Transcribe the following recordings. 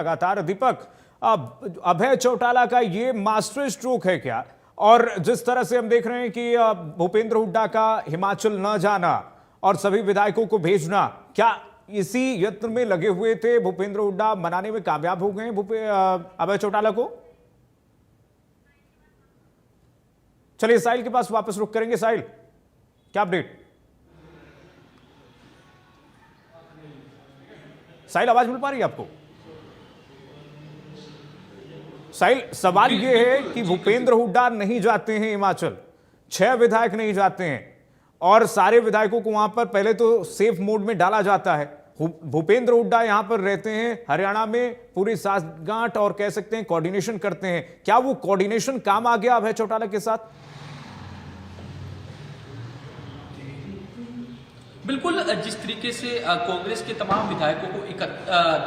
लगातार। दीपक, अब अभय चौटाला का ये मास्टर स्ट्रोक है क्या? और जिस तरह से हम देख रहे हैं कि भूपेंद्र हुड्डा का हिमाचल न जाना और सभी विधायकों को भेजना, क्या इसी यत्न में लगे हुए थे भूपेंद्र हुड्डा, मनाने में कामयाब हो गए अभय चौटाला को? चलिए साहिल के पास वापस रुक करेंगे। साहिल, क्या अपडेट? साहिल, आवाज मिल पा रही है आपको? साहिल, सवाल यह है कि भूपेंद्र हुड्डा नहीं जाते हैं हिमाचल, 6 विधायक नहीं जाते हैं और सारे विधायकों को वहां पर पहले तो सेफ मोड में डाला जाता है। भूपेंद्र हुड्डा यहां पर रहते हैं हरियाणा में, पूरी साठगांठ और कह सकते हैं कोऑर्डिनेशन करते हैं। क्या वो कोऑर्डिनेशन काम आ गया अभय चौटाला के साथ? बिल्कुल, जिस तरीके से कांग्रेस के तमाम विधायकों को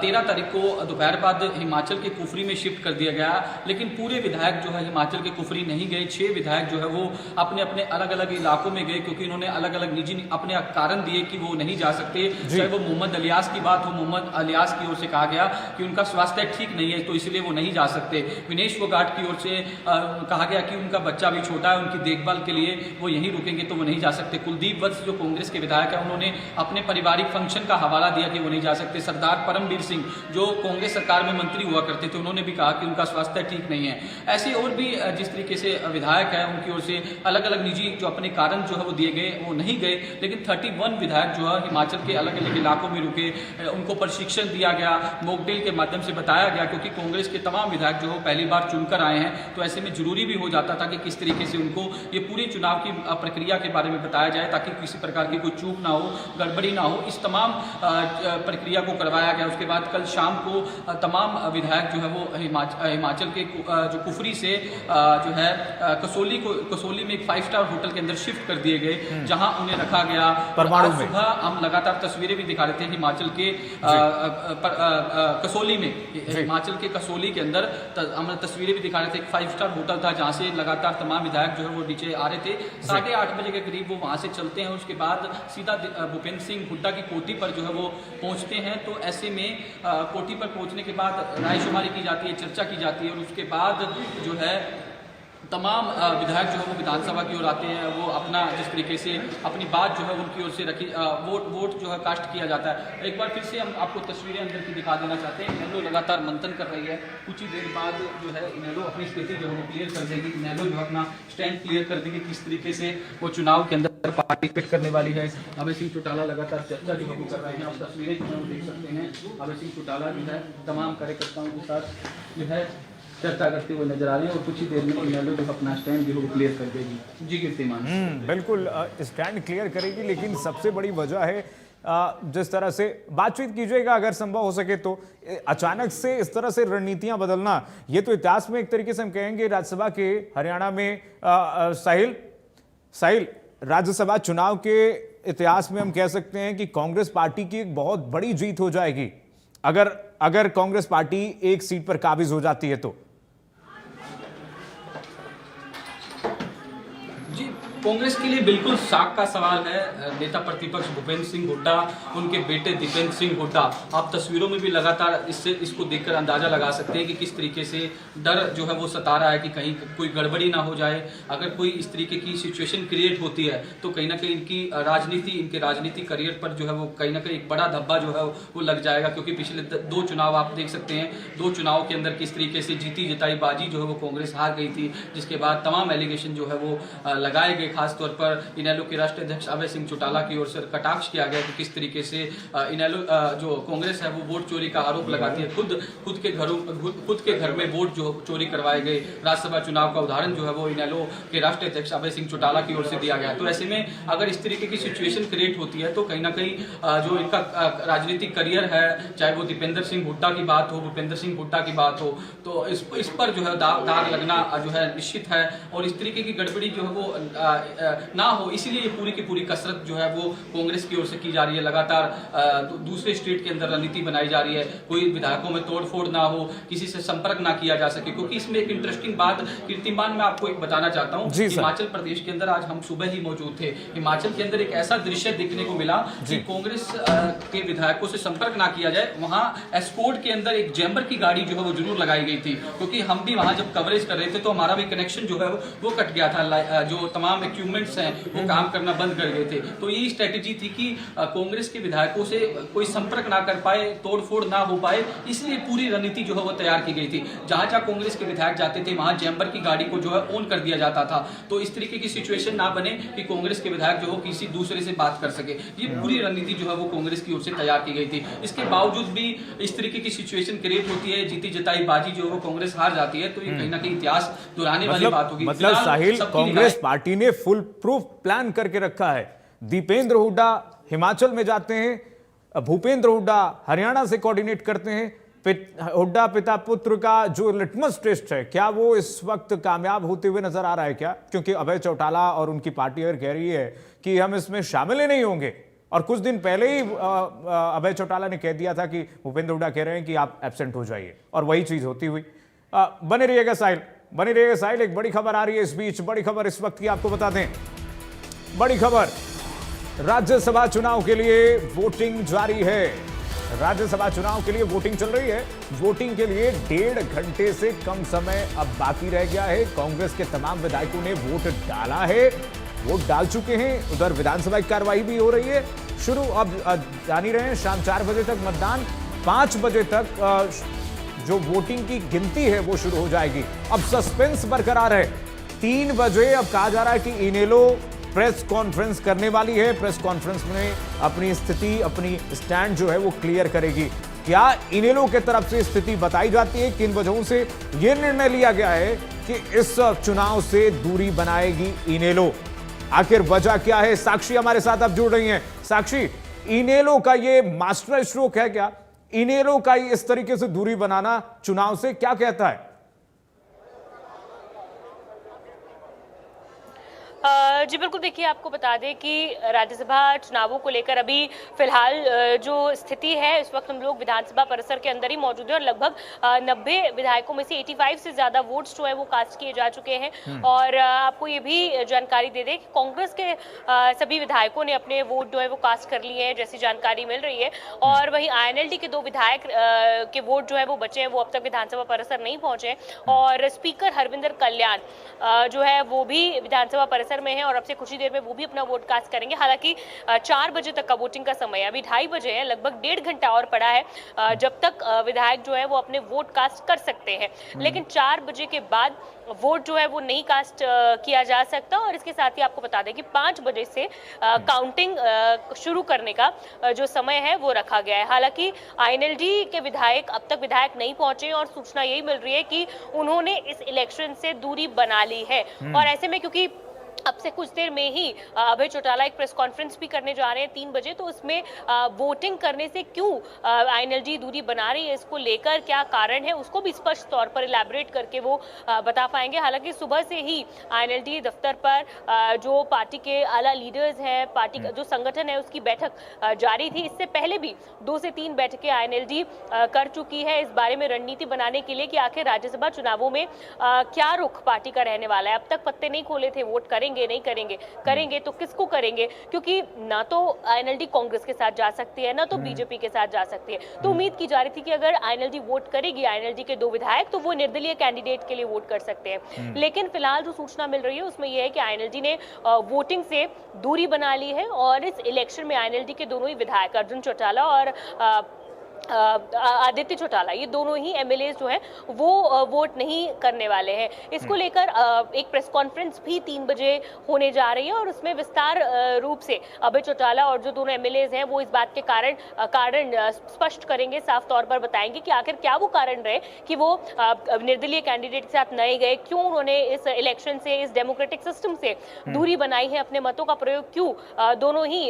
13 तारीख को दोपहर बाद हिमाचल के कुफरी में शिफ्ट कर दिया गया, लेकिन पूरे विधायक जो है हिमाचल के कुफरी नहीं गए। 6 विधायक जो है वो अपने अपने अलग अलग इलाकों में गए, क्योंकि इन्होंने अलग अलग निजी अपने कारण दिए कि वो नहीं जा सकते। चाहे वो मोहम्मद अलियास की बात हो, मोहम्मद अलियास की ओर से कहा गया कि उनका स्वास्थ्य ठीक नहीं है तो इसलिए वो नहीं जा सकते। विनेश फोगाट की ओर से कहा गया कि उनका बच्चा भी छोटा है, उनकी देखभाल के लिए वो यहीं रुकेंगे तो वो नहीं जा सकते। कुलदीप वत्स जो कांग्रेस के विधायक है, उन्होंने अपने पारिवारिक फंक्शन का हवाला दिया कि वो नहीं जा सकते। सरदार परमवीर सिंह जो कांग्रेस सरकार में मंत्री हुआ करते थे, उन्होंने भी कहा कि उनका स्वास्थ्य ठीक नहीं है। ऐसे और भी जिस तरीके से विधायक है, उनकी ओर से अलग अलग निजी जो अपने कारण जो है वो दिए गए, वो नहीं गए। लेकिन 31 विधायक जो है हिमाचल के अलग अलग इलाकों में रुके, उनको प्रशिक्षण दिया गया, मॉकड्रिल के माध्यम से बताया गया, क्योंकि कांग्रेस के तमाम विधायक जो पहली बार चुनकर आए हैं, तो ऐसे में जरूरी भी हो जाता था कि किस तरीके से उनको ये पूरी चुनाव की प्रक्रिया के बारे में बताया जाए, ताकि किसी प्रकार की कोई चूक ना हो, गड़बड़ी ना हो। इस तमाम प्रक्रिया को करवाया गया। उसके बाद कल शाम को तमाम विधायक जो है वो हिमाचल के जो कुफरी से जो है कसोली में एक 5 स्टार होटल के अंदर शिफ्ट कर दिए गए, जहां उन्हें रखा गया। आज सुबह हम लगातार तस्वीरें भी दिखा रहे थे हिमाचल के कसोली में, हिमाचल के कसोली के अंदर हम तस्वीरें भी दिखा रहे थे। एक 5 स्टार होटल था जहां से लगातार तमाम विधायक जो है वो नीचे आ रहे थे। 8:30 बजे के करीब वो वहां से चलते हैं। उसके बाद सीधा भूपेंद्र सिंह हुड्डा की कोठी पर जो है वो पहुंचते हैं। तो ऐसे में कोठी पर पहुंचने के बाद रायशुमारी की जाती है, चर्चा की जाती है, और उसके बाद जो है तमाम विधायक जो है वो विधानसभा की ओर आते हैं। वो अपना जिस तरीके से अपनी बात जो है उनकी ओर से रखी, वोट जो है कास्ट किया जाता है। एक बार फिर से हम आपको तस्वीरें अंदर की दिखा देना चाहते हैं। इनेलो लगातार मंथन कर रही है। कुछ ही देर बाद जो है इनेलो अपनी स्थिति जो है वो क्लियर कर देगी। इनेलो जो अपना स्टैंड क्लियर कर देगी किस तरीके से वो चुनाव के अंदर पार्टिसिपेट करने वाली है। अभय सिंह चौटाला लगातार चर्चा जो है कर रहे हैं। आप तस्वीरें जो है वो देख सकते हैं। अभय सिंह चौटाला जो है तमाम कार्यकर्ताओं के साथ जो है चर्चा करते हुए नजर आ रही है, और कुछ ही देर में इनेलो जो अपना स्टैंड जो है क्लियर कर देगी। जी कीर्तिमान, बिल्कुल स्टैंड क्लियर करेगी, लेकिन सबसे बड़ी वजह है जिस तरह से बातचीत कीजिएगा अगर संभव हो सके तो। अचानक से इस तरह से रणनीतियां बदलना, ये तो इतिहास में एक तरीके से हम कहेंगे राज्यसभा के हरियाणा में साहिल राज्यसभा चुनाव के इतिहास में हम कह सकते हैं कि कांग्रेस पार्टी की एक बहुत बड़ी जीत हो जाएगी अगर कांग्रेस पार्टी एक सीट पर काबिज हो जाती है तो। कांग्रेस के लिए बिल्कुल साख का सवाल है। नेता प्रतिपक्ष भूपेंद्र सिंह हुड्डा, उनके बेटे दीपेंद्र सिंह हुड्डा, आप तस्वीरों में भी लगातार इसको देखकर अंदाजा लगा सकते हैं कि किस तरीके से डर जो है वो सता रहा है कि कहीं कोई गड़बड़ी ना हो जाए। अगर कोई इस तरीके की सिचुएशन क्रिएट होती है तो कहीं ना कहीं इनके राजनीतिक करियर पर जो है वो कहीं ना कहीं एक बड़ा धब्बा जो है वो लग जाएगा। क्योंकि पिछले 2 चुनाव आप देख सकते हैं, 2 चुनाव के अंदर किस तरीके से जीती जिताई बाजी जो है वो कांग्रेस हार गई थी, जिसके बाद तमाम एलिगेशन जो है वो लगाए गए। खासतौर पर इनेलो के राष्ट्रीय अध्यक्ष अभय सिंह चौटाला की ओर से कटाक्ष किया गया कि किस तरीके से इनेलो जो कांग्रेस है वो वोट चोरी का आरोप लगाती है। खुद के घर में वोट जो चोरी करवाए गए। राज्यसभा चुनाव का उदाहरण जो है वो इनेलो के राष्ट्रीय अध्यक्ष अभय सिंह चौटाला की ओर से दिया गया। तो ऐसे में अगर इस तरीके की सिचुएशन क्रिएट होती है तो कहीं ना कहीं जो इनका राजनीतिक करियर है, चाहे वो दीपेंद्र सिंह हुड्डा की बात हो, भूपेंद्र सिंह हुड्डा की बात हो, तो इस पर जो है दाग लगना जो है निश्चित है। और इस तरीके की गड़बड़ी जो है वो ना हो, इसीलिए ये पूरी की पूरी कसरत जो है वो कांग्रेस की ओर से की जा रही है। लगातार दूसरे स्टेट के अंदर रणनीति बनाई जा रही है, कोई विधायकों में तोड़फोड़ ना हो, किसी से संपर्क ना किया जा सके। क्योंकि इसमें एक इंटरेस्टिंग बात कीर्तिमान मैं आपको एक बताना चाहता हूँ। हिमाचल प्रदेश के अंदर आज हम सुबह ही मौजूद थे। हिमाचल के अंदर एक ऐसा दृश्य देखने को मिला कि कांग्रेस के विधायकों से संपर्क ना किया जाए, वहां एस्कॉर्ट के अंदर एक चैम्बर की गाड़ी जो है वो जरूर लगाई गई थी। क्योंकि हम भी वहां जब कवरेज कर रहे थे तो हमारा भी कनेक्शन जो है वो कट गया था, जो तमाम इक्विपमेंट्स हैं वो काम करना बंद कर गए थे। तो ये स्ट्रेटेजी थी कि कांग्रेस के विधायकों से कोई संपर्क ना कर पाए, तोड़फोड़ ना हो पाए, इसलिए पूरी रणनीति जो है वो तैयार की गई थी। जहां जहां कांग्रेस के विधायक जाते थे वहां चैम्बर की गाड़ी को जो है ऑन कर दिया जाता था, तो इस तरीके की सिचुएशन ना बने कि कांग्रेस के विधायक जो हो किसी दूसरे से बात कर सके। ये पूरी रणनीति जो है वो कांग्रेस की ओर से तैयार की गई थी। इसके बावजूद भी इस तरीके की सिचुएशन क्रिएट होती है, जीती जताई बाजी जो है वो कांग्रेस हार जाती है, तो ये कहीं ना कहीं इतिहास दोहराने वाली बात होगी। मतलब साहिल, कांग्रेस पार्टी ने फुल प्रूफ प्लान करके रखा है। दीपेंद्र हुड्डा हिमाचल में जाते हैं, भूपेंद्र हुड्डा हरियाणा से कोऑर्डिनेट करते हैं। हुड्डा पिता पुत्र का जो लिटमस टेस्ट है, क्या वो इस वक्त कामयाब होते हुए नजर आ रहा है क्या? क्योंकि अभय चौटाला और उनकी पार्टी अगर कह रही है कि हम इसमें शामिल ही नहीं होंगे, और कुछ दिन पहले ही अभय चौटाला ने कह दिया था कि भूपेंद्र हुड्डा कह रहे हैं कि आप एब्सेंट हो जाइए, और वही चीज होती हुई। बने रहिएगा साहिल, बने रहिएगा साहिल। एक बड़ी खबर आ रही है इस बीच, बड़ी खबर इस वक्त की आपको बता दें। बड़ी खबर, राज्यसभा चुनाव के लिए वोटिंग जारी है। राज्यसभा चुनाव के लिए वोटिंग चल रही है। वोटिंग के लिए 1.5 घंटे से कम समय अब बाकी रह गया है। कांग्रेस के तमाम विधायकों ने वोट डाला है, वोट डाल चुके हैं। उधर विधानसभा की कार्रवाई भी हो रही है शुरू। अब जान ही रहे हैं, शाम 4 बजे तक मतदान, 5 बजे तक जो वोटिंग की गिनती है वो शुरू हो जाएगी। अब सस्पेंस बरकरार है। 3 बजे अब कहा जा रहा है कि इनेलो प्रेस कॉन्फ्रेंस करने वाली है। प्रेस कॉन्फ्रेंस में अपनी स्थिति, अपनी स्टैंड जो है वो क्लियर करेगी। क्या इनेलो के तरफ से स्थिति बताई जाती है, किन वजहों से यह निर्णय लिया गया है कि इस चुनाव से दूरी बनाएगी इनेलो? आखिर वजह क्या है? साक्षी हमारे साथ अब जुड़ रही हैं। साक्षी, इनेलो का ये मास्टर स्ट्रोक है क्या? इनेलो का इस तरीके से दूरी बनाना चुनाव से क्या कहता है? जी बिल्कुल, देखिए आपको बता दें कि राज्यसभा चुनावों को लेकर अभी फिलहाल जो स्थिति है, इस वक्त हम लोग विधानसभा परिसर के अंदर ही मौजूद हैं और लगभग 90 विधायकों में से 85 से ज्यादा वोट्स जो है वो कास्ट किए जा चुके हैं। और आपको ये भी जानकारी दे दें कि कांग्रेस के सभी विधायकों ने अपने वोट जो है वो कास्ट कर लिए हैं, जैसी जानकारी मिल रही है। और वहीं INLD के 2 विधायक के वोट जो है वो बचे हैं, वो अब तक विधानसभा परिसर नहीं पहुंचे। और स्पीकर हरविंदर कल्याण जो है वो भी विधानसभा परिसर में है और अब से कुछ ही देर में वो भी अपना वोट कास्ट करेंगे। हालांकि 4 बजे तक का वोटिंग का समय है, अभी 2:30 बजे है, लगभग 1.5 घंटा और पड़ा है जब तक विधायक जो है वो अपने वोट कास्ट कर सकते हैं। लेकिन 4 बजे के बाद वोट जो है वो नहीं कास्ट किया जा सकता। और इसके साथ ही आपको बता दें कि 5 बजे से काउंटिंग शुरू करने का जो समय है वो रखा गया है। हालांकि INLD के विधायक अब तक विधायक नहीं पहुंचे और सूचना यही मिल रही है कि उन्होंने इस इलेक्शन से दूरी बना ली है। और ऐसे में क्योंकि अब से कुछ देर में ही अभय चौटाला एक प्रेस कॉन्फ्रेंस भी करने जा रहे हैं 3 बजे, तो उसमें वोटिंग करने से क्यों INLD दूरी बना रही है, इसको लेकर क्या कारण है, उसको भी स्पष्ट तौर पर इलैबोरेट करके वो बता पाएंगे। हालांकि सुबह से ही INLD दफ्तर पर जो पार्टी के आला लीडर्स हैं, पार्टी का जो संगठन है, उसकी बैठक जारी थी। इससे पहले भी 2 से 3 बैठकें INLD कर चुकी है इस बारे में रणनीति बनाने के लिए कि आखिर राज्यसभा चुनावों में क्या रुख पार्टी का रहने वाला है। अब तक पत्ते नहीं खोले थे, वोट करेंगे नहीं करेंगे तो किसको करेंगे, क्योंकि ना तो INLD कांग्रेस के साथ जा सकती है, ना तो बीजेपी के साथ जा सकती है। तो उम्मीद की जा रही थी कि अगर INLD वोट करेगी, INLD के 2 विधायक, तो वो निर्दलीय कैंडिडेट के लिए वोट कर सकते हैं। लेकिन फिलहाल जो सूचना मिल रही है उसमें यह है कि INLD ने वोटिंग से दूरी बना ली है और इस इलेक्शन में INLD के दोनों ही विधायक अर्जुन चौटाला और आदित्य चौटाला, ये दोनों ही MLAs जो हैं वो वोट नहीं करने वाले हैं। इसको लेकर एक प्रेस कॉन्फ्रेंस भी 3 बजे होने जा रही है और उसमें विस्तार रूप से अभय चौटाला और जो दोनों MLAs हैं वो इस बात के कारण स्पष्ट करेंगे, साफ तौर पर बताएंगे कि आखिर क्या वो कारण रहे कि वो निर्दलीय कैंडिडेट के साथ नहीं गए, क्यों उन्होंने इस इलेक्शन से, इस डेमोक्रेटिक सिस्टम से दूरी बनाई है, अपने मतों का प्रयोग क्यों दोनों ही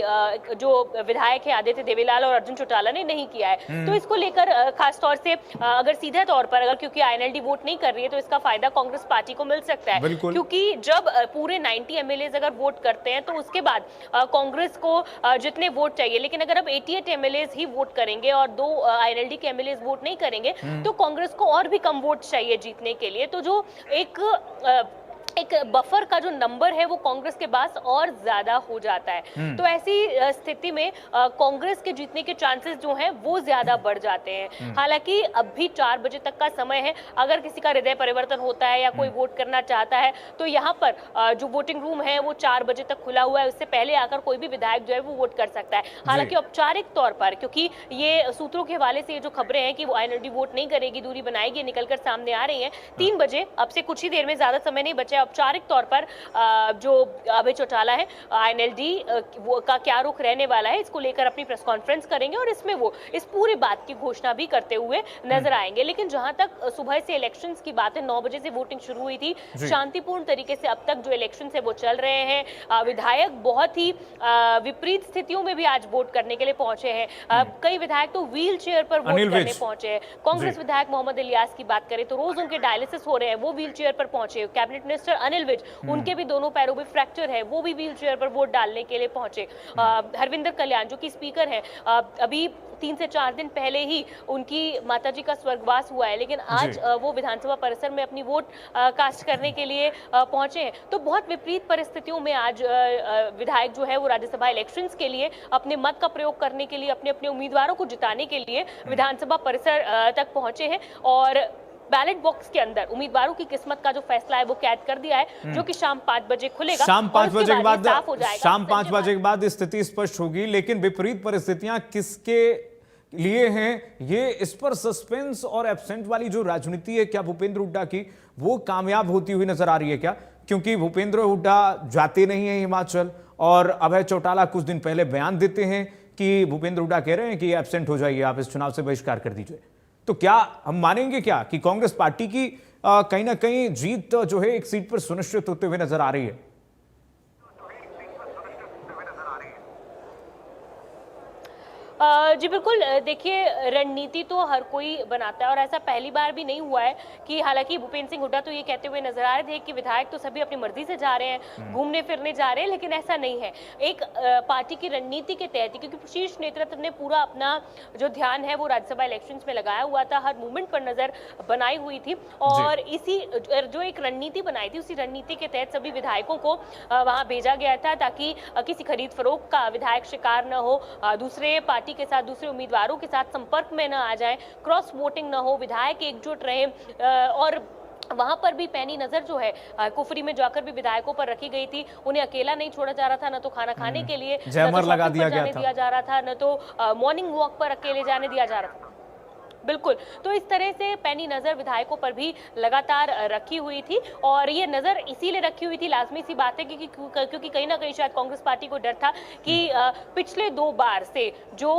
जो विधायक है आदित्य देवीलाल और अर्जुन चौटाला ने नहीं किया है। तो इसको लेकर खास तौर से अगर सीधे तौर पर अगर क्योंकि आईएनएलडी वोट नहीं कर रही है तो इसका फायदा कांग्रेस पार्टी को मिल सकता है, क्योंकि जब पूरे 90 एमएलए अगर वोट करते हैं तो उसके बाद कांग्रेस को जितने वोट चाहिए, लेकिन अगर अब 88 एमएलए ही वोट करेंगे और 2 आईएनएलडी के एमएलए वोट नहीं करेंगे तो कांग्रेस को और भी कम वोट चाहिए जीतने के लिए। तो जो एक बफर का जो नंबर है वो कांग्रेस के पास और ज्यादा हो जाता है। तो ऐसी स्थिति में कांग्रेस के जीतने के चांसेस जो हैं वो ज्यादा बढ़ जाते हैं। हालांकि अब भी 4 बजे तक का समय है, अगर किसी का हृदय परिवर्तन होता है या कोई वोट करना चाहता है तो यहाँ पर जो वोटिंग रूम है वो 4 बजे तक खुला हुआ है, उससे पहले आकर कोई भी विधायक जो है वो वोट कर सकता है। हालांकि औपचारिक तौर पर, क्योंकि ये सूत्रों के हवाले से जो खबरें हैं कि वो आईएनएलडी वोट नहीं करेगी, दूरी बनाएगी, निकलकर सामने आ रही है, 3 बजे अब से कुछ ही देर में, ज्यादा समय नहीं बचा, औपचारिक तौर पर जो अभय चौटाला है आईएनएलडी का क्या रुख रहने वाला है इसको लेकर अपनी प्रेस कॉन्फ्रेंस करेंगे और इसमें वो इस पूरी बात की घोषणा भी करते हुए नजर आएंगे। लेकिन जहां तक सुबह से इलेक्शंस की बात है, 9 बजे से वोटिंग शुरू हुई थी, शांतिपूर्ण तरीके से अब तक जो इलेक्शन है वो चल रहे हैं। विधायक बहुत ही विपरीत स्थितियों में भी आज वोट करने के लिए पहुंचे हैं। कई विधायक तो व्हील चेयर पर वोट करने पहुंचे हैं। कांग्रेस विधायक मोहम्मद इलियास की बात करें तो रोज उनके डायलिसिस हो रहे हैं, वो व्हील चेयर पर पहुंचे। कैबिनेट मिनिस्टर अनिल विज, उनके भी दोनों पैरों में फ्रैक्चर है, वो भी व्हील चेयर पर वोट डालने के लिए पहुंचे। हरविंदर कल्याण जो कि स्पीकर हैं, अभी 3 से 4 दिन पहले ही उनकी माताजी का स्वर्गवास हुआ है, लेकिन आज वो विधानसभा परिसर में अपनी वोट कास्ट करने के लिए पहुंचे हैं। तो बहुत विपरीत परिस्थितियों में आज विधायक जो है वो राज्यसभा इलेक्शंस के लिए अपने मत का प्रयोग करने के लिए, अपने अपने उम्मीदवारों को जिताने के लिए विधानसभा परिसर तक पहुंचे हैं और बैलेट बॉक्स के अंदर उम्मीदवारों की किस्मत का जो फैसला है वो कैद कर दिया है, जो कि शाम 5 बजे खुलेगा। शाम 5 बजे के बाद साफ हो जाएगा। शाम 5 बजे के बाद स्थिति स्पष्ट होगी, लेकिन विपरीत परिस्थितियां किसके लिए हैं ये इस पर सस्पेंस और एब्सेंट वाली जो राजनीति है, क्या भूपेंद्र हुड्डा की वो कामयाब होती हुई नजर आ रही है क्या? क्योंकि भूपेंद्र हुड्डा जाते नहीं है हिमाचल और अभय चौटाला कुछ दिन पहले बयान देते हैं कि भूपेंद्र हुड्डा कह रहे हैं कि एब्सेंट हो जाइए, आप इस चुनाव से बहिष्कार कर दीजिए। तो क्या हम मानेंगे क्या कि कांग्रेस पार्टी की कहीं ना कहीं जीत जो है एक सीट पर सुनिश्चित होते हुए नजर आ रही है? जी बिल्कुल, देखिए रणनीति तो हर कोई बनाता है और ऐसा पहली बार भी नहीं हुआ है कि, हालांकि भूपेंद्र सिंह हुड्डा तो ये कहते हुए नजर आ रहे थे कि विधायक तो सभी अपनी मर्जी से जा रहे हैं, घूमने फिरने जा रहे हैं, लेकिन ऐसा नहीं है। एक पार्टी की रणनीति के तहत, क्योंकि शीर्ष नेतृत्व ने पूरा अपना जो ध्यान है वो राज्यसभा इलेक्शंस में लगाया हुआ था, हर मूवमेंट पर नजर बनाई हुई थी और इसी जो एक रणनीति बनाई थी उसी रणनीति के तहत सभी विधायकों को वहां भेजा गया था ताकि किसी खरीद फरोख्त का विधायक शिकार न हो, दूसरे पार्टी के साथ, दूसरे उम्मीदवारों के साथ संपर्क में न आ जाए, क्रॉस वोटिंग न हो, विधायक एकजुट रहे और वहां पर भी पैनी नजर जो है कुफरी में जाकर भी विधायकों पर रखी गई थी। उन्हें अकेला नहीं छोड़ा जा रहा था, न तो खाना खाने के लिए जैमर लगा दिया जा रहा था, न तो मॉर्निंग वॉक पर अकेले जाने दिया जा रहा था। बिल्कुल, तो इस तरह से पैनी नजर विधायकों पर भी लगातार रखी हुई थी और ये नजर इसीलिए रखी हुई थी, लाजमी सी बात है क्योंकि कहीं ना कहीं शायद कांग्रेस पार्टी को डर था कि पिछले 2 बार से जो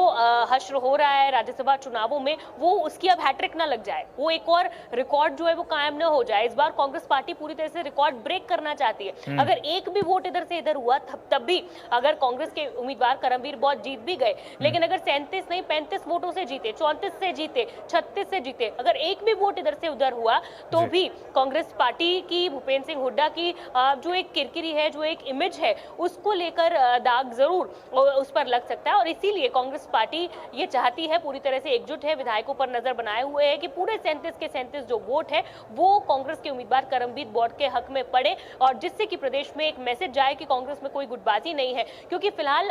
हश्र हो रहा है राज्यसभा चुनावों में वो उसकी अब हैट्रिक ना लग जाए, वो एक और रिकॉर्ड जो है वो कायम ना हो जाए। इस बार कांग्रेस पार्टी पूरी तरह से रिकॉर्ड ब्रेक करना चाहती है। अगर एक भी वोट इधर से इधर हुआ तब भी, अगर कांग्रेस के उम्मीदवार करमवीर बौद्ध जीत भी गए, लेकिन अगर 37 नहीं 35 वोटों से जीते, 34 से जीते, 36 से जीते, अगर एक भी वोट इधर से उधर हुआ तो भी कांग्रेस पार्टी की, भूपेंद्र सिंह हुड्डा की जो एक किरकिरी है, जो एक इमेज है, उसको लेकर दाग जरूर उस पर लग सकता है और इसीलिए कांग्रेस पार्टी ये चाहती है, पूरी तरह से एकजुट है, विधायकों पर नजर बनाए हुए है कि पूरे 37 के 37 जो वोट है वो कांग्रेस के उम्मीदवार करमवीर बौद्ध के हक में पड़े और जिससे कि प्रदेश में एक मैसेज जाए कि कांग्रेस में कोई गुटबाजी नहीं है। क्योंकि फिलहाल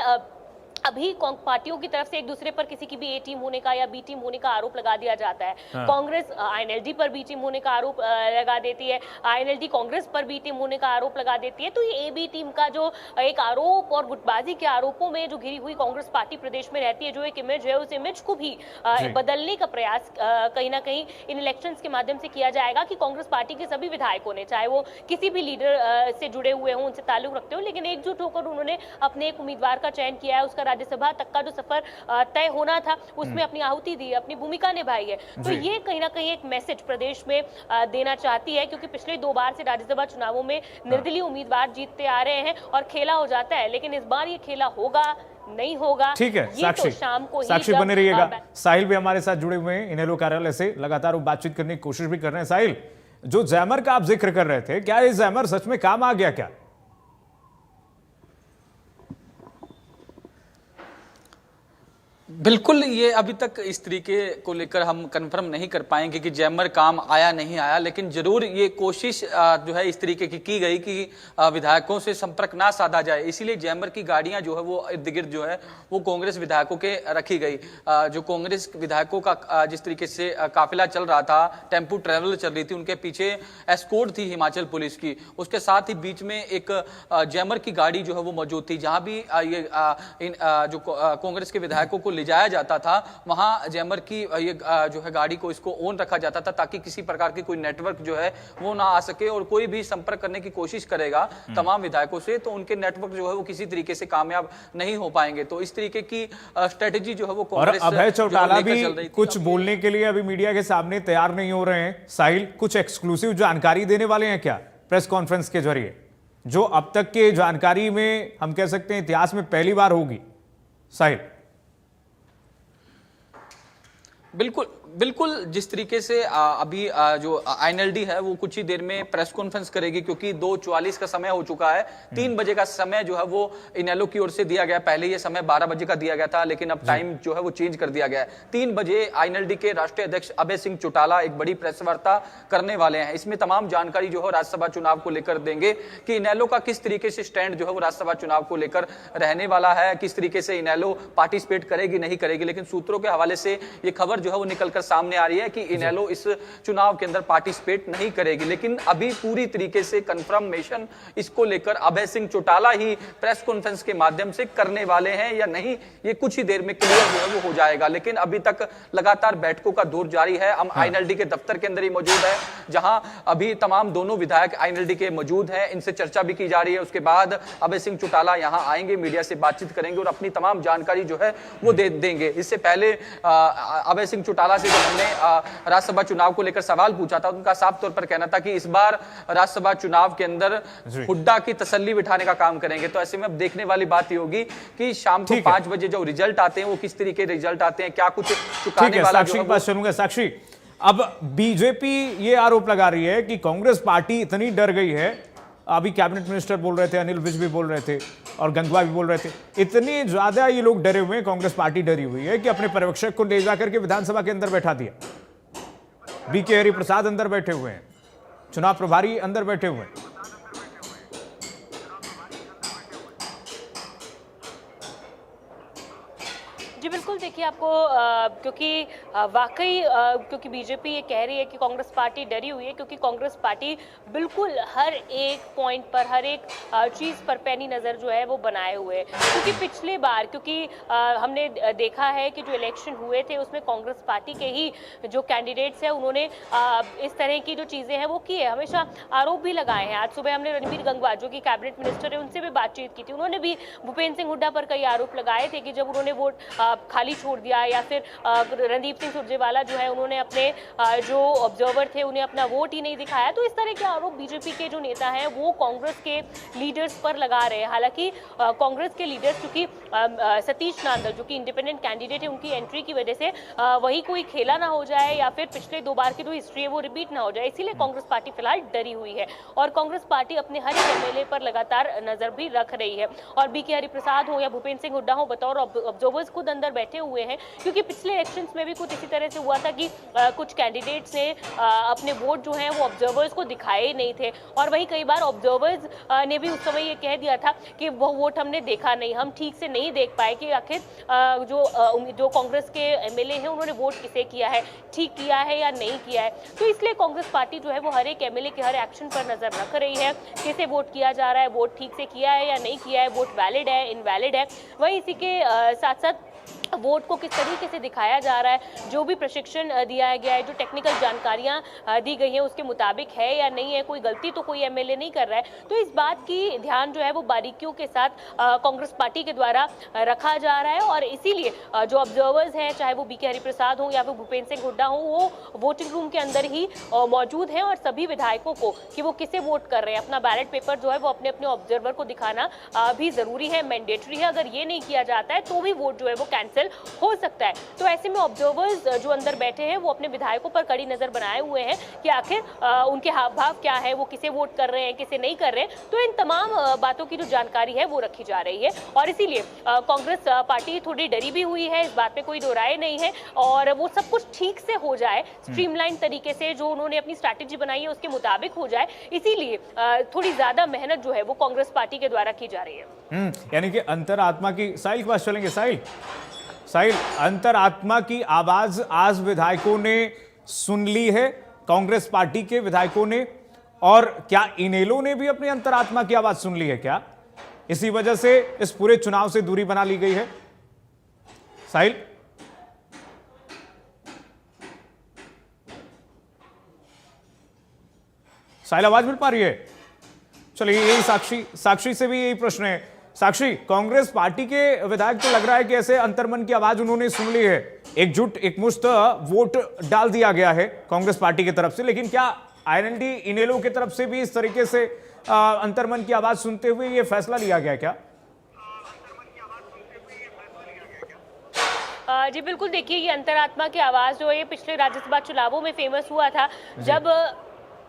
अभी पार्टियों की तरफ से एक दूसरे पर किसी की भी ए टीम होने का या बी टीम होने का आरोप लगा दिया जाता है। कांग्रेस आईएनएलडी पर बी टीम होने का आरोप लगा देती है, आईएनएलडी कांग्रेस पर बी टीम होने का आरोप लगा देती है। तो ये ए बी टीम का जो एक आरोप और गुटबाजी के आरोपों में जो घिरी हुई कांग्रेस पार्टी प्रदेश में रहती है, जो एक इमेज है, उस इमेज को भी बदलने का प्रयास कहीं ना कहीं इन इलेक्शंस के माध्यम से किया जाएगा कि कांग्रेस पार्टी के सभी विधायकों ने, चाहे वो किसी भी लीडर से जुड़े हुए हों, उनसे ताल्लुक रखते हो, लेकिन एकजुट होकर उन्होंने अपने एक उम्मीदवार का चयन किया है, उसका राज्यसभा तक का जो सफर तय होना था उसमें अपनी आहुति दी, अपनी भूमिका निभाई है। तो ये कहीं ना कहीं एक मैसेज प्रदेश में देना चाहती है, क्योंकि पिछले 2 बार से राज्यसभा चुनावों में निर्दलीय उम्मीदवार जीतते आ रहे हैं और खेला हो जाता है, लेकिन इस बार ये खेला होगा नहीं होगा। ठीक है ये साक्षी, तो शाम को ही साक्षी जब, बने रहिएगा। साहिल भी हमारे साथ जुड़े हुए हैं इनेलो कार्यालय से, लगातार वो बातचीत करने की कोशिश भी कर रहे हैं। साहिल, जो जैमर का आप जिक्र कर रहे थे, क्या ये जैमर सच में काम आ गया क्या? बिल्कुल, ये अभी तक इस तरीके को लेकर हम कंफर्म नहीं कर पाएंगे कि जैमर काम आया नहीं आया, लेकिन जरूर ये कोशिश जो है इस तरीके की गई कि विधायकों से संपर्क ना साधा जाए, इसीलिए जैमर की गाड़ियां जो है वो इर्द गिर्द जो है वो कांग्रेस विधायकों के रखी गई। जो कांग्रेस विधायकों का जिस तरीके से काफिला चल रहा था, टेम्पो ट्रेवल चल रही थी, उनके पीछे एस्कॉर्ट थी हिमाचल पुलिस की, उसके साथ ही बीच में एक जैमर की गाड़ी जो है वो मौजूद थी, जहां भी ये जो कांग्रेस के विधायकों को ले जाया जाता था, वहां जैमर की ये जो है गाड़ी को इसको ऑन रखा जाता था, ताकि किसी प्रकार की कोई नेटवर्क जो है वो ना आ सके, और कोई भी संपर्क करने की कोशिश करेगा तमाम विधायकों से तो उनके नेटवर्क जो है वो किसी तरीके से कामयाब नहीं हो पाएंगे। तो इस तरीके की स्ट्रेटेजी जो है वो और अभय चौटाला भी कुछ तो बोलने के लिए अभी मीडिया के सामने तैयार नहीं हो रहे हैं। साहिल, कुछ एक्सक्लूसिव जानकारी देने वाले हैं क्या प्रेस कॉन्फ्रेंस के जरिए, जो अब तक के जानकारी में हम कह सकते हैं इतिहास में पहली बार होगी? साहिल, बिल्कुल बिल्कुल, जिस तरीके से अभी जो आईएनएलडी है वो कुछ ही देर में प्रेस कॉन्फ्रेंस करेगी, क्योंकि 2:44 का समय हो चुका है। 3 बजे का समय जो है वो इनेलो की ओर से दिया गया, पहले ये समय 12 बजे का दिया गया था, लेकिन अब टाइम जो है वो चेंज कर दिया गया है। 3 बजे आईएनएलडी के राष्ट्रीय अध्यक्ष अभय सिंह चौटाला एक बड़ी प्रेस वार्ता करने वाले हैं। इसमें तमाम जानकारी जो है राज्यसभा चुनाव को लेकर देंगे कि इनेलो का किस तरीके से स्टैंड जो है वो राज्यसभा चुनाव को लेकर रहने वाला है, किस तरीके से इनेलो पार्टिसिपेट करेगी नहीं करेगी। लेकिन सूत्रों के हवाले से ये खबर जो है वो निकलकर सामने आ रही है कि इनेलो इस चुनाव के अंदर पार्टिसिपेट नहीं करेगी, लेकिन अभी पूरी तरीके से कंफर्मेशन इसको लेकर अभय सिंह चौटाला ही प्रेस कॉन्फ्रेंस के माध्यम से करने वाले हैं या नहीं, ये कुछ ही देर में क्लियर जो है वो हो जाएगा। लेकिन अभी तक लगातार बैठकों का दौर जारी है। हम आईएनएलडी के दफ्तर के अंदर ही मौजूद है, जहां अभी तमाम दोनों विधायक आईएनएलडी के मौजूद हैं, इनसे चर्चा भी की जा रही है। उसके बाद अभय सिंह चौटाला यहां आएंगे, मीडिया से बातचीत करेंगे और अपनी तमाम जानकारी जो है वो दे देंगे। इससे पहले अभय सिंह चौटाला से जब हमने राज्यसभा चुनाव को लेकर सवाल पूछा था, उनका साफ तौर पर कहना था कि इस बार राज्यसभा चुनाव के अंदर हुड्डा की तसल्ली बिठाने का काम करेंगे। तो ऐसे में अब देखने वाली बात ये होगी कि शाम को 5 बजे जो रिजल्ट आते हैं वो किस तरीके रिजल्ट आते हैं, क्या कुछ चुकाने वाला। साक्षी के पास चलूंगा। साक्षी, अब बीजेपी ये आरोप लगा रही है कि कांग्रेस पार्टी इतनी डर गई है, अभी कैबिनेट मिनिस्टर बोल रहे थे, अनिल विज भी बोल रहे थे और गंगवा भी बोल रहे थे, इतनी ज्यादा ये लोग डरे हुए हैं, कांग्रेस पार्टी डरी हुई है कि अपने पर्यवेक्षक को ले जाकर के विधानसभा के अंदर बैठा दिया। बीके हरिप्रसाद अंदर बैठे हुए हैं, चुनाव प्रभारी अंदर बैठे हुए हैं। जी बिल्कुल, देखिए आपको क्योंकि वाकई क्योंकि बीजेपी ये कह रही है कि कांग्रेस पार्टी डरी हुई है, क्योंकि कांग्रेस पार्टी बिल्कुल हर एक पॉइंट पर, हर एक चीज़ पर पैनी नज़र जो है वो बनाए हुए है। क्योंकि पिछले बार हमने देखा है कि जो इलेक्शन हुए थे उसमें कांग्रेस पार्टी के ही जो कैंडिडेट्स हैं उन्होंने इस तरह की जो चीज़ें हैं वो की है, हमेशा आरोप भी लगाए हैं। आज सुबह हमने रणबीर गंगवा जो कि कैबिनेट मिनिस्टर है उनसे भी बातचीत की थी, उन्होंने भी भूपेंद्र सिंह हुड्डा पर कई आरोप लगाए थे कि जब उन्होंने वोट खाली छोड़ दिया, या फिर रणदीप सिंह सुरजेवाला जो है उन्होंने अपने जो ऑब्जर्वर थे उन्हें अपना वोट ही नहीं दिखाया। तो इस तरह के आरोप बीजेपी के जो नेता हैं वो कांग्रेस के लीडर्स पर लगा रहे हैं। हालांकि कांग्रेस के लीडर्स, चूंकि सतीश नांदल जो कि इंडिपेंडेंट कैंडिडेट है, उनकी एंट्री की वजह से वही कोई खेला ना हो जाए या फिर पिछले 2 बार की जो हिस्ट्री है वो रिपीट ना हो जाए, इसीलिए कांग्रेस पार्टी फिलहाल डरी हुई है और कांग्रेस पार्टी अपने हर एक एमएलए पर लगातार नजर भी रख रही है। और बीके हरिप्रसाद हो या भूपेंद्र सिंह हुड्डा हो, बतौर ऑब्जर्वर्स खुद अंदर बैठे हुए हैं, क्योंकि पिछले इलेक्शंस में भी कुछ इसी तरह से हुआ था कि कुछ कैंडिडेट्स ने अपने वोट जो हैं वो ऑब्जर्वर्स को दिखाए नहीं थे, और वहीं कई बार ऑब्जर्वर्स ने भी उस समय ये कह दिया था कि वो वोट हमने देखा नहीं, हम ठीक से नहीं देख पाए कि आखिर जो कांग्रेस के एमएलए हैं उन्होंने वोट किसे किया है, ठीक किया है या नहीं किया है। तो इसलिए कांग्रेस पार्टी जो है वो हर एक एमएलए के हर एक्शन पर नजर रख रही है, कैसे वोट किया जा रहा है, वोट ठीक से किया है या नहीं किया है, वोट वैलिड है, इनवैलिड है। वहीं इसी के साथ साथ वोट को किस तरीके से दिखाया जा रहा है, जो भी प्रशिक्षण दिया गया है, जो टेक्निकल जानकारियां दी गई हैं उसके मुताबिक है या नहीं है, कोई गलती तो कोई एमएलए नहीं कर रहा है। तो इस बात की ध्यान जो है वो बारीकियों के साथ कांग्रेस पार्टी के द्वारा रखा जा रहा है और इसीलिए जो ऑब्जर्वर्स हैं, चाहे वो बीके हरिप्रसाद हो या फिर भूपेंद्र सिंह हुड्डा हो, वो वोटिंग रूम के अंदर ही मौजूद हैं और सभी विधायकों को कि वो किसे वोट कर रहे हैं, अपना बैलेट पेपर जो है वो अपने अपने ऑब्जर्वर को दिखाना भी जरूरी है, मैंडेटरी है। अगर ये नहीं किया जाता है तो भी वोट जो है वो कैंसिल हो सकता है। तो ऐसे में ऑब्जर्वर्स जो अंदर बैठे हैं वो अपने विधायकों पर कड़ी नजर बनाए हुए हैं कि आखिर उनके हाव भाव क्या है, वो किसे वोट कर रहे हैं, किसे नहीं कर रहे हैं। तो इन तमाम बातों की जो जानकारी है वो रखी जा रही है और इसीलिए कांग्रेस पार्टी थोड़ी डरी भी हुई है, इस बात पे कोई दो राय नहीं है और वो सब कुछ ठीक से हो जाए, स्ट्रीमलाइन तरीके से जो उन्होंने अपनी स्ट्रैटेजी बनाई है उसके मुताबिक हो जाए, इसीलिए थोड़ी ज्यादा मेहनत जो है वो कांग्रेस पार्टी के द्वारा की जा रही है। यानी कि अंतरात्मा की, साहिल के पास चलेंगे। साहिल, अंतरात्मा की आवाज आज विधायकों ने सुन ली है, कांग्रेस पार्टी के विधायकों ने, और क्या इनेलो ने भी अपनी अंतरात्मा की आवाज सुन ली है? क्या इसी वजह से इस पूरे चुनाव से दूरी बना ली गई है? साहिल, आवाज मिल पा रही है? चलिए, यही साक्षी से भी यही प्रश्न है। साक्षी, कांग्रेस पार्टी के विधायक तो लग रहा है कि ऐसे अंतर्मन की आवाज उन्होंने सुन ली है, एकजुट एकमुश्त वोट डाल दिया गया है कांग्रेस पार्टी की तरफ से, लेकिन क्या आईएनएलडी इनेलो की तरफ से भी इस तरीके से अंतर्मन की आवाज सुनते हुए ये फैसला लिया गया क्या? जी बिल्कुल, देखिए ये अंतरात्मा की आवाज जो है ये पिछले राज्यसभा चुनावों में फेमस हुआ था जब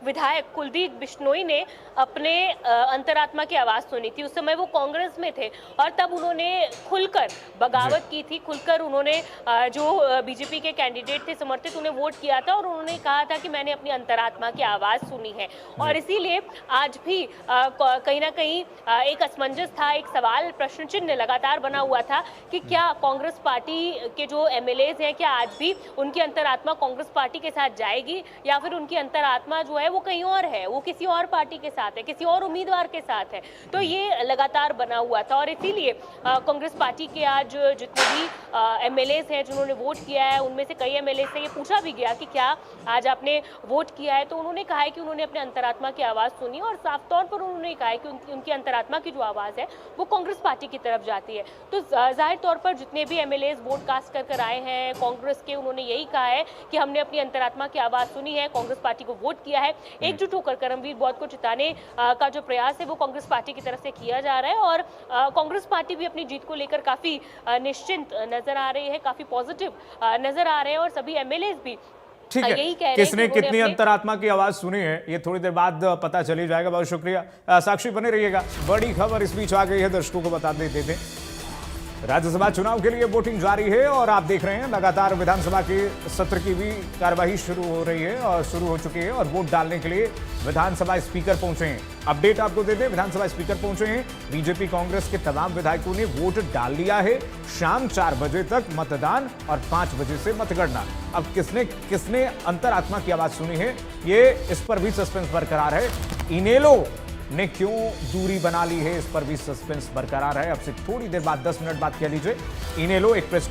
विधायक कुलदीप बिश्नोई ने अपने अंतरात्मा की आवाज सुनी थी। उस समय वो कांग्रेस में थे और तब उन्होंने खुलकर बगावत की थी, खुलकर उन्होंने जो बीजेपी के कैंडिडेट थे समर्थित उन्हें वोट किया था और उन्होंने कहा था कि मैंने अपनी अंतरात्मा की आवाज सुनी है। और इसीलिए आज भी कहीं ना कहीं एक असमंजस था, एक सवाल, प्रश्न चिन्ह लगातार बना हुआ था कि क्या कांग्रेस पार्टी के जो एमएलएज हैं, क्या आज भी उनकी अंतरात्मा कांग्रेस पार्टी के साथ जाएगी या फिर उनकी अंतरात्मा जो है वो कहीं और है, वो किसी और पार्टी के साथ है, किसी और उम्मीदवार के साथ है। तो ये लगातार बना हुआ था और इसीलिए कांग्रेस पार्टी के आज जितने भी एमएलएज हैं जिन्होंने वोट किया है, उनमें से कई एमएलए से ये पूछा भी गया कि क्या आज आपने वोट किया है, तो उन्होंने कहा है कि उन्होंने अपने अंतरात्मा की आवाज सुनी और साफ तौर पर उन्होंने कहा है कि उनकी अंतरात्मा की जो आवाज है वो कांग्रेस पार्टी की तरफ जाती है। तो जाहिर तौर पर जितने भी एमएलएज वोट कास्ट कर आए हैं कांग्रेस के, उन्होंने यही कहा है कि हमने अपनी अंतरात्मा की आवाज सुनी है, कांग्रेस पार्टी को वोट किया है। एकजुट होकर करमवीर बौद्ध को जिताने का जो प्रयास है वो कांग्रेस पार्टी की तरफ से किया जा रहा है और कांग्रेस पार्टी भी अपनी जीत को लेकर काफी निश्चिंत नजर आ रही है, काफी पॉजिटिव नजर आ रहे हैं और सभी एमएलएज भी ठीक है। किसने कितनी अंतरात्मा की आवाज सुनी है ये थोड़ी देर बाद पता चली जाएगा। बहुत शुक्रिया साक्षी, बने रहिएगा। बड़ी खबर इस बीच आ गई है, दर्शकों को बता देते थे राज्यसभा चुनाव के लिए वोटिंग जारी है और आप देख रहे हैं लगातार विधानसभा के सत्र की भी कार्यवाही शुरू हो रही है और शुरू हो चुकी है और वोट डालने के लिए विधानसभा स्पीकर पहुंचे हैं। अपडेट आपको दे दें, विधानसभा स्पीकर पहुंचे हैं। बीजेपी कांग्रेस के तमाम विधायकों ने वोट डाल दिया है। शाम 4 बजे तक मतदान और 5 बजे से मतगणना। अब किसने अंतरात्मा की आवाज सुनी है, ये इस पर भी सस्पेंस बरकरार है। इनेलो ने क्यों दूरी बना ली है, इस पर भी सस्पेंस बरकरार है। अब से थोड़ी देर बाद 10 मिनट बाद कह लीजिए इनेलो एक प्रेस